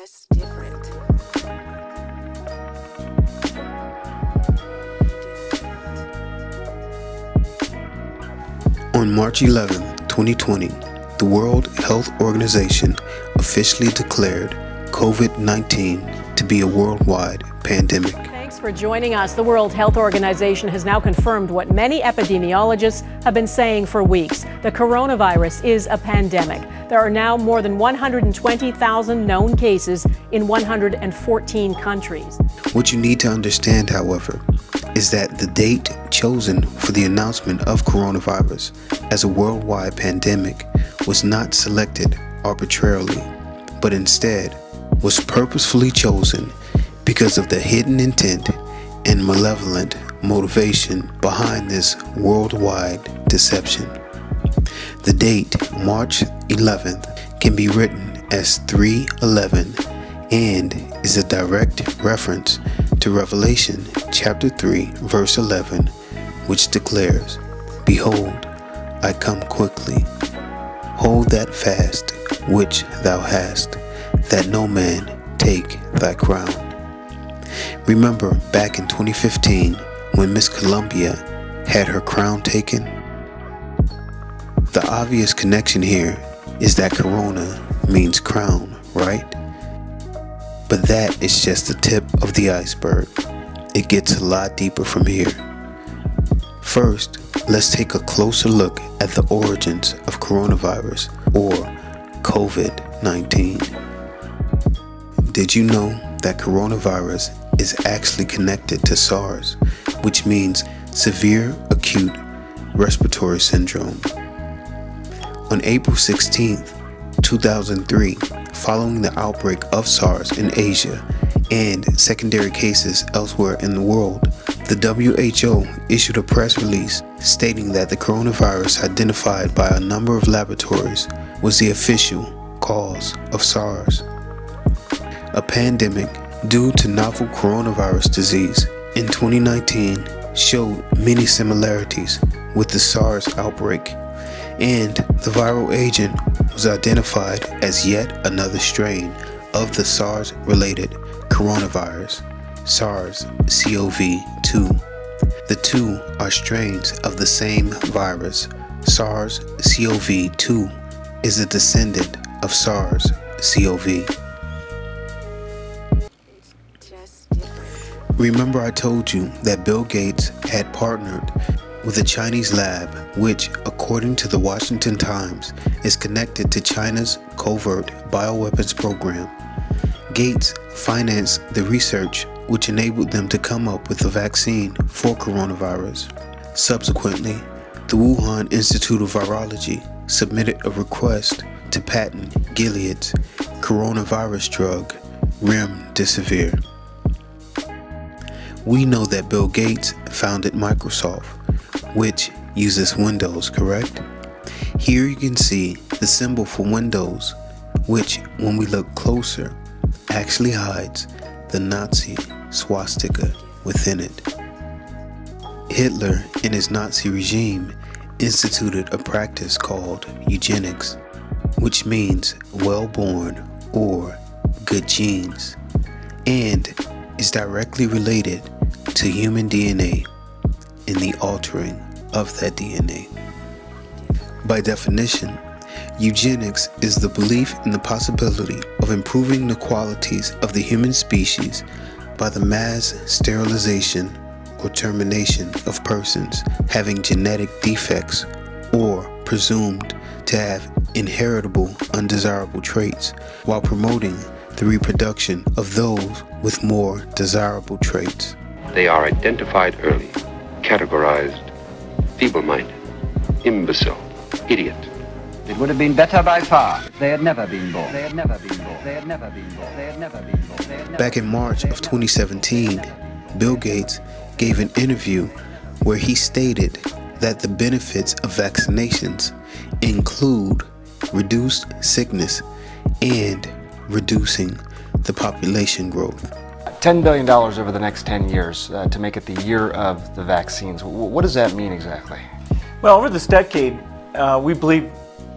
just different. On March 11, 2020, the World Health Organization officially declared COVID-19 to be a worldwide pandemic. Thanks for joining us. The World Health Organization has now confirmed what many epidemiologists have been saying for weeks. The coronavirus is a pandemic. There are now more than 120,000 known cases in 114 countries. What you need to understand, however, is that the date chosen for the announcement of coronavirus as a worldwide pandemic was not selected arbitrarily, but instead was purposefully chosen because of the hidden intent and malevolent motivation behind this worldwide deception. The date, March 11th, can be written as 3/11 and is a direct reference to Revelation chapter 3, verse 11, which declares, "Behold, I come quickly. Hold that fast which thou hast, that no man take thy crown." Remember back in 2015 when Miss Columbia had her crown taken? The obvious connection here is that corona means crown, right? But that is just the tip of the iceberg. It gets a lot deeper from here. First, let's take a closer look at the origins of coronavirus, or COVID-19. Did you know that coronavirus is actually connected to SARS, which means severe acute respiratory syndrome? On April 16th, 2003, following the outbreak of SARS in Asia and secondary cases elsewhere in the world, the WHO issued a press release stating that the coronavirus identified by a number of laboratories was the official cause of SARS. A pandemic due to novel coronavirus disease in 2019 showed many similarities with the SARS outbreak, and the viral agent was identified as yet another strain of the SARS-related coronavirus, SARS-CoV-2. The two are strains of the same virus. SARS-CoV-2 is a descendant of SARS-CoV. Remember I told you that Bill Gates had partnered with a Chinese lab which, according to the Washington Times, is connected to China's covert bioweapons program. Gates financed the research which enabled them to come up with a vaccine for coronavirus. Subsequently, the Wuhan Institute of Virology submitted a request to patent Gilead's coronavirus drug, remdesivir. We know that Bill Gates founded Microsoft, which uses Windows, correct? Here you can see the symbol for Windows, which, when we look closer, actually hides the Nazi swastika within it. Hitler and his Nazi regime instituted a practice called Eugenics, which means well-born or good genes, and is directly related to human DNA and the altering of that DNA. By definition, eugenics is the belief in the possibility of improving the qualities of the human species by the mass sterilization or termination of persons having genetic defects or presumed to have inheritable undesirable traits, while promoting the reproduction of those with more desirable traits. They are identified early, categorized, feeble-minded, imbecile, idiot. It would have been better by far if they had never been born. They had never been born. They had never been born. They had never been born. They had never. Back in March of 2017, Bill Gates gave an interview where he stated that the benefits of vaccinations include reduced sickness and reducing the population growth. $10 billion over the next 10 years to make it the year of the vaccines. What does that mean exactly? Well, over this decade, we believe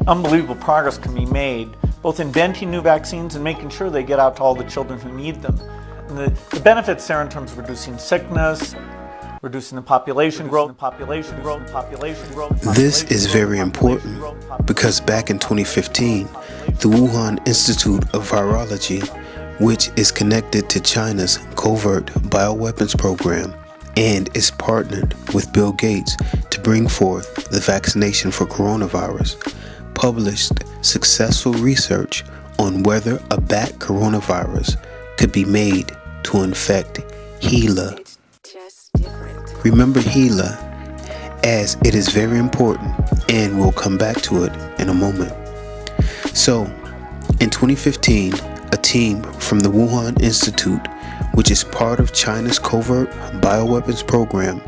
unbelievable progress can be made both inventing new vaccines and making sure they get out to all the children who need them. And the benefits there in terms of reducing sickness, reducing the population growth. This is very important because back in 2015, the Wuhan Institute of Virology, which is connected to China's covert bioweapons program and is partnered with Bill Gates to bring forth the vaccination for coronavirus, published successful research on whether a bat coronavirus could be made to infect HeLa. Remember HeLa, as it is very important, and we'll come back to it in a moment. So, in 2015, a team from the Wuhan Institute, which is part of China's covert bioweapons program,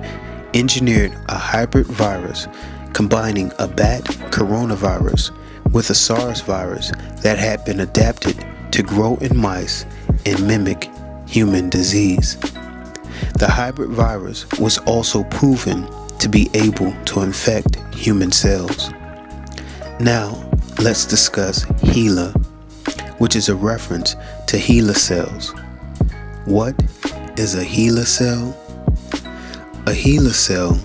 engineered a hybrid virus combining a bat coronavirus with a SARS virus that had been adapted to grow in mice and mimic human disease. The hybrid virus was also proven to be able to infect human cells. Now, let's discuss HeLa, which is a reference to HeLa cells. What is a HeLa cell? A HeLa cell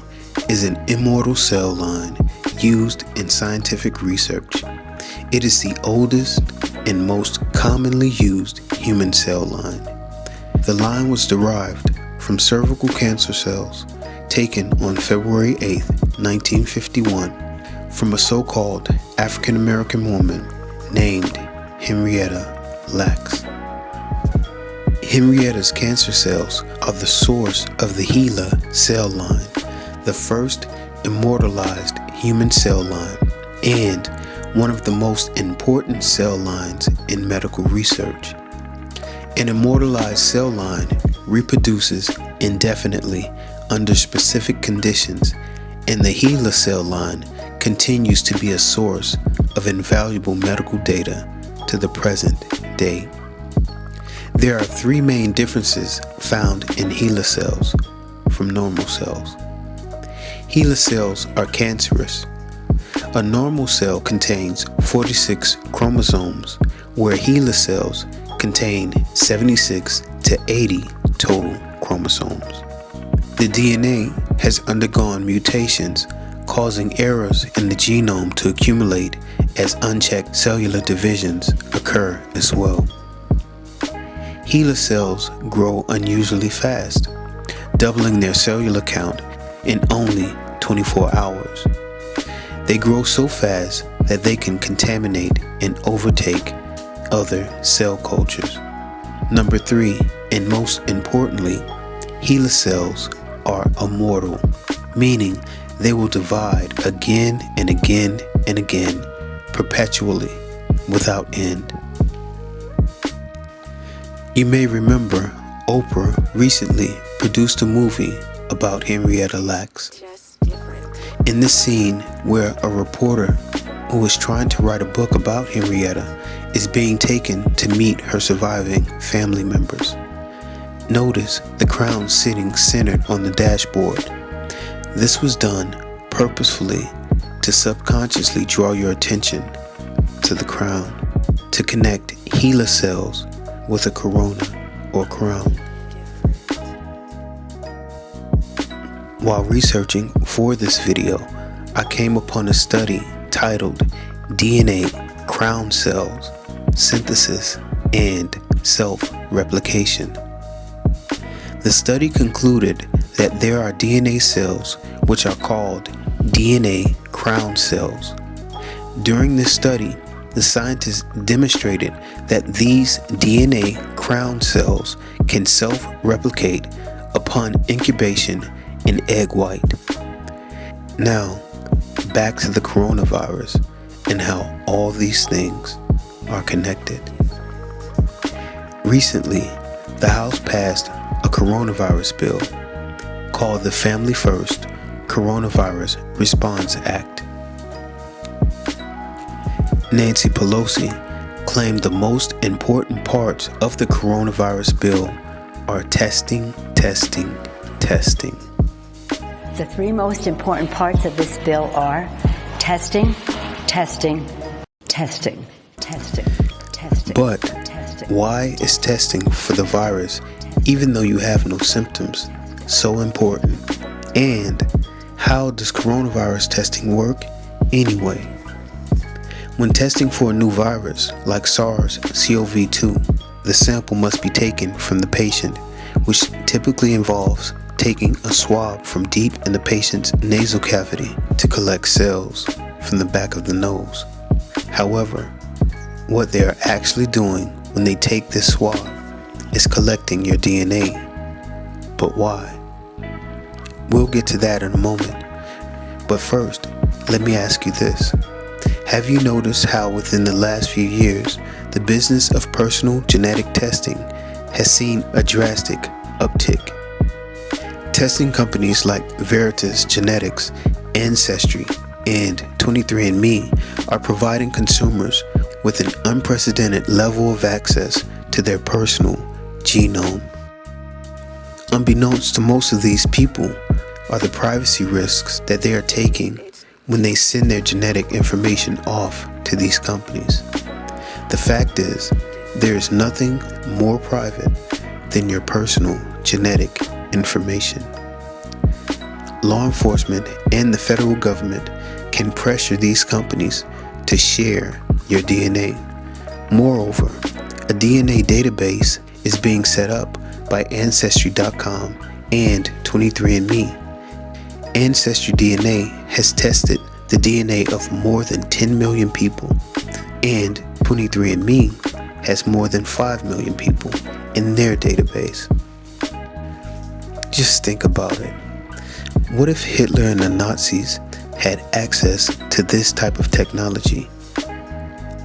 is an immortal cell line used in scientific research. It is the oldest and most commonly used human cell line. The line was derived from cervical cancer cells taken on February 8, 1951, from a so-called African American woman named Henrietta Lacks. Henrietta's cancer cells are the source of the HeLa cell line, the first immortalized human cell line, and one of the most important cell lines in medical research. An immortalized cell line reproduces indefinitely under specific conditions, and the HeLa cell line continues to be a source of invaluable medical data to the present day. There are three main differences found in HeLa cells from normal cells. HeLa cells are cancerous. A normal cell contains 46 chromosomes, where HeLa cells contain 76 to 80 total chromosomes. The DNA has undergone mutations, causing errors in the genome to accumulate as unchecked cellular divisions occur as well. HeLa cells grow unusually fast, doubling their cellular count in only 24 hours. They grow so fast that they can contaminate and overtake other cell cultures. Number 3, and most importantly, HeLa cells are immortal, meaning they will divide again and again and again, perpetually, without end. You may remember Oprah recently produced a movie about Henrietta Lacks. In this scene where a reporter who is trying to write a book about Henrietta is being taken to meet her surviving family members. Notice the crown sitting centered on the dashboard. This was done purposefully to subconsciously draw your attention to the crown, to connect HeLa cells with a corona or crown. While researching for this video, I came upon a study titled DNA Crown Cells, Synthesis and Self-Replication. The study concluded that there are DNA cells which are called DNA crown cells. During this study, the scientists demonstrated that these DNA crown cells can self-replicate upon incubation in egg white. Now, back to the coronavirus and how all these things are connected. Recently, the House passed a coronavirus bill called the Family First Coronavirus Response Act. Nancy Pelosi claimed the most important parts of the coronavirus bill are testing, testing, testing. The three most important parts of this bill are testing, testing, testing. But why is testing for the virus, even though you have no symptoms, so important? And how does coronavirus testing work anyway? When testing for a new virus like SARS-CoV-2, the sample must be taken from the patient, which typically involves taking a swab from deep in the patient's nasal cavity to collect cells from the back of the nose. However, what they are actually doing when they take this swab is collecting your DNA. But why? We'll get to that in a moment. But first, let me ask you this. Have you noticed how within the last few years, the business of personal genetic testing has seen a drastic uptick? Testing companies like Veritas Genetics, Ancestry, and 23andMe are providing consumers with an unprecedented level of access to their personal genome. Unbeknownst to most of these people are the privacy risks that they are taking when they send their genetic information off to these companies. The fact is, there is nothing more private than your personal genetic information. Law enforcement and the federal government can pressure these companies to share your DNA. Moreover, a DNA database is being set up by Ancestry.com and 23andMe. Ancestry DNA has tested the DNA of more than 10 million people, and 23andMe has more than 5 million people in their database. Just think about it. What if Hitler and the Nazis had access to this type of technology?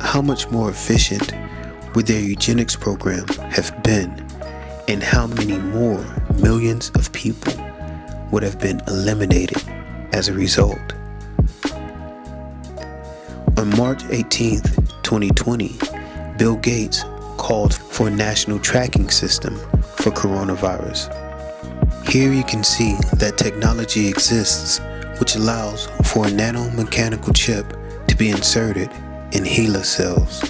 How much more efficient would their eugenics program have been, and how many more millions of people would have been eliminated as a result? On March 18th, 2020, Bill Gates called for a national tracking system for coronavirus. Here you can see that technology exists which allows for a nanomechanical chip to be inserted in HeLa cells.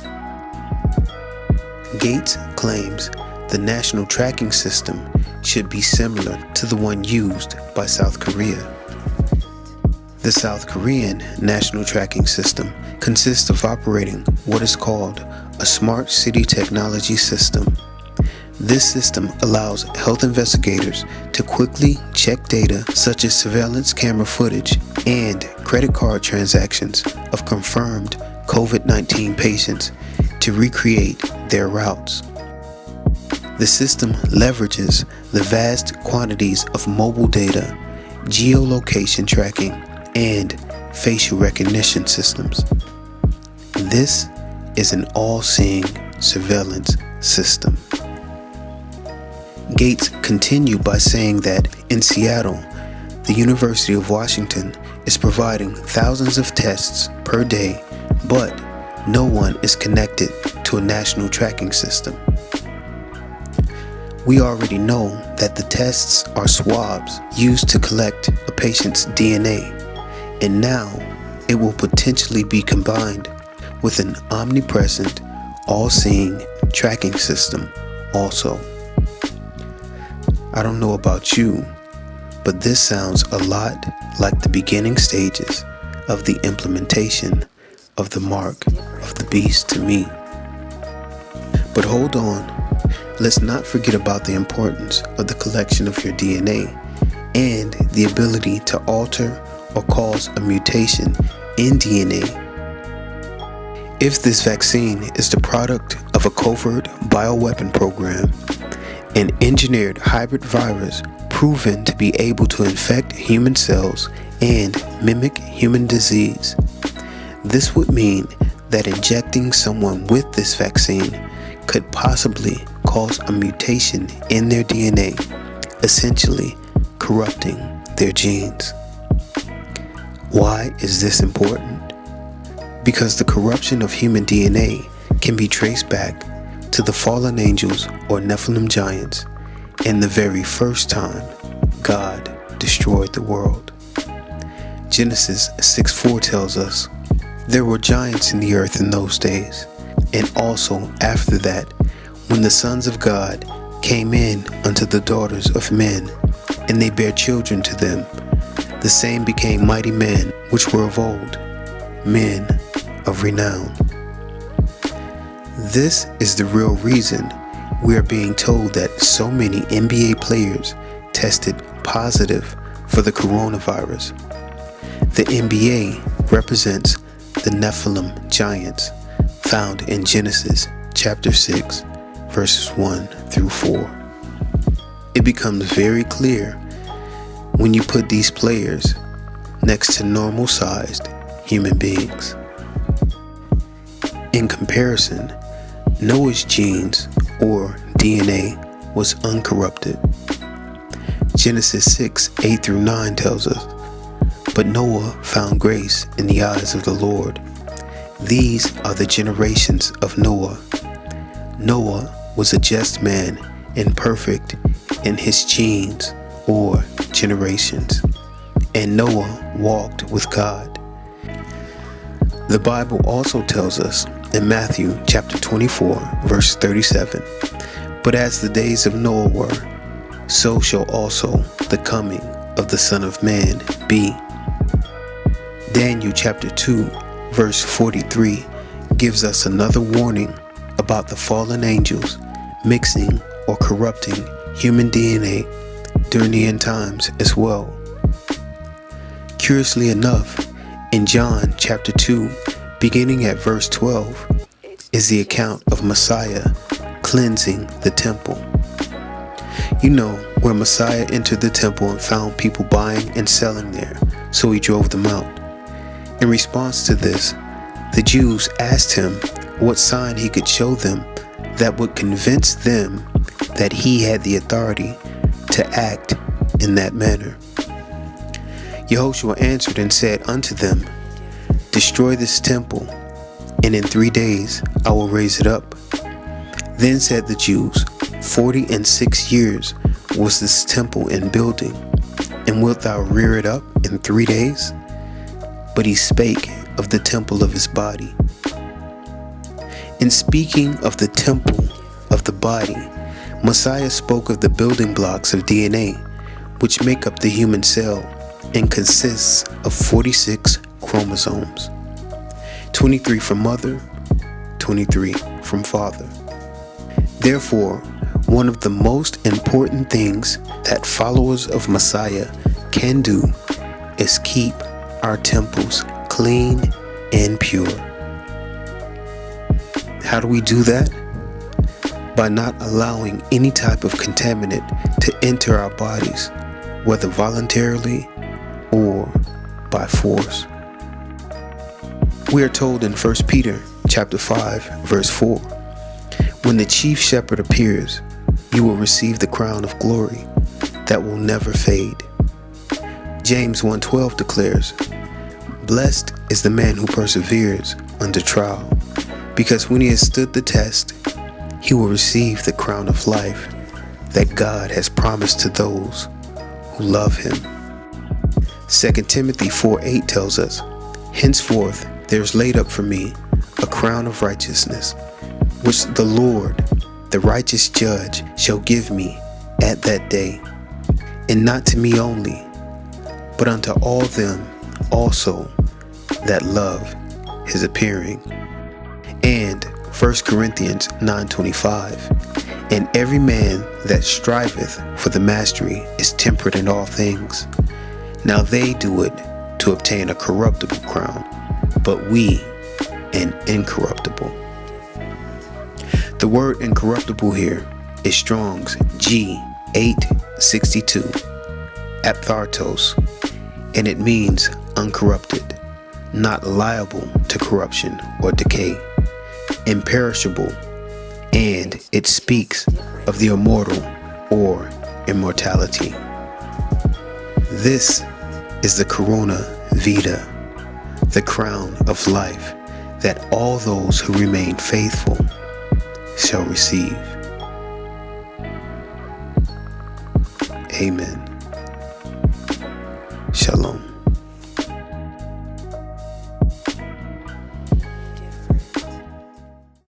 Gates claims the national tracking system should be similar to the one used by South Korea. The South Korean national tracking system consists of operating what is called a smart city technology system. This system allows health investigators to quickly check data such as surveillance camera footage and credit card transactions of confirmed COVID-19 patients to recreate their routes. The system leverages the vast quantities of mobile data, geolocation tracking, and facial recognition systems. This is an all-seeing surveillance system. Gates continued by saying that in Seattle, the University of Washington is providing thousands of tests per day, but no one is connected to a national tracking system. We already know that the tests are swabs used to collect a patient's DNA, and now it will potentially be combined with an omnipresent, all-seeing tracking system also. I don't know about you, but this sounds a lot like the beginning stages of the implementation of the mark of the beast to me. But hold on, let's not forget about the importance of the collection of your DNA and the ability to alter or cause a mutation in DNA. If this vaccine is the product of a covert bioweapon program, an engineered hybrid virus proven to be able to infect human cells and mimic human disease, this would mean that injecting someone with this vaccine could possibly cause a mutation in their DNA, essentially corrupting their genes. Why is this important? Because the corruption of human DNA can be traced back to the fallen angels or Nephilim giants and the very first time God destroyed the world. Genesis 6:4 tells us, "There were giants in the earth in those days. and also after that, when the sons of God came in unto the daughters of men, and they bare children to them, the same became mighty men which were of old, men of renown. This is the real reason we are being told that so many NBA players tested positive for the coronavirus. The NBA represents the Nephilim giants found in Genesis chapter 6, verses 1 through 4. It becomes very clear when you put these players next to normal-sized human beings. In comparison, Noah's genes, or DNA, was uncorrupted. Genesis 6, 8 through 9 tells us, "But Noah found grace in the eyes of the Lord. These are the generations of Noah. Noah was a just man and perfect in his genes, or generations, and Noah walked with God." The Bible also tells us in Matthew chapter 24, verse 37, "But as the days of Noah were, so shall also the coming of the Son of Man be." Daniel chapter 2, verse 43 gives us another warning about the fallen angels mixing or corrupting human DNA during the end times as well. Curiously enough, in John chapter 2, beginning at verse 12, is the account of Messiah cleansing the temple. You know, where Messiah entered the temple and found people buying and selling there, so he drove them out. In response to this, the Jews asked him what sign he could show them that would convince them that he had the authority to act in that manner. Yehoshua answered and said unto them, "Destroy this temple, and in 3 days I will raise it up." Then said the Jews, 46 years was this temple in building, and wilt thou rear it up in 3 days? But he spake of the temple of his body. In speaking of the temple of the body, Messiah spoke of the building blocks of DNA, which make up the human cell and consists of 46 chromosomes. 23 from mother, 23 from father. Therefore, one of the most important things that followers of Messiah can do is keep our temples clean and pure. How do we do that? By not allowing any type of contaminant to enter our bodies, whether voluntarily or by force. We are told in 1 Peter chapter 5, verse 4, "When the chief shepherd appears, you will receive the crown of glory that will never fade." James 1:12 declares, "Blessed is the man who perseveres under trial, because when he has stood the test, he will receive the crown of life that God has promised to those who love him." 2 Timothy 4:8 tells us, "Henceforth there is laid up for me a crown of righteousness, which the Lord, the righteous judge, shall give me at that day, and not to me only, but unto all them also that love his appearing." And 1 Corinthians 9:25, "And every man that striveth for the mastery is temperate in all things. Now they do it to obtain a corruptible crown, but we an incorruptible." The word incorruptible here is Strong's G862, aphthartos, and it means uncorrupted, not liable to corruption or decay, imperishable, and it speaks of the immortal or immortality. This is the corona vita, the crown of life that all those who remain faithful shall receive. Amen. Shalom.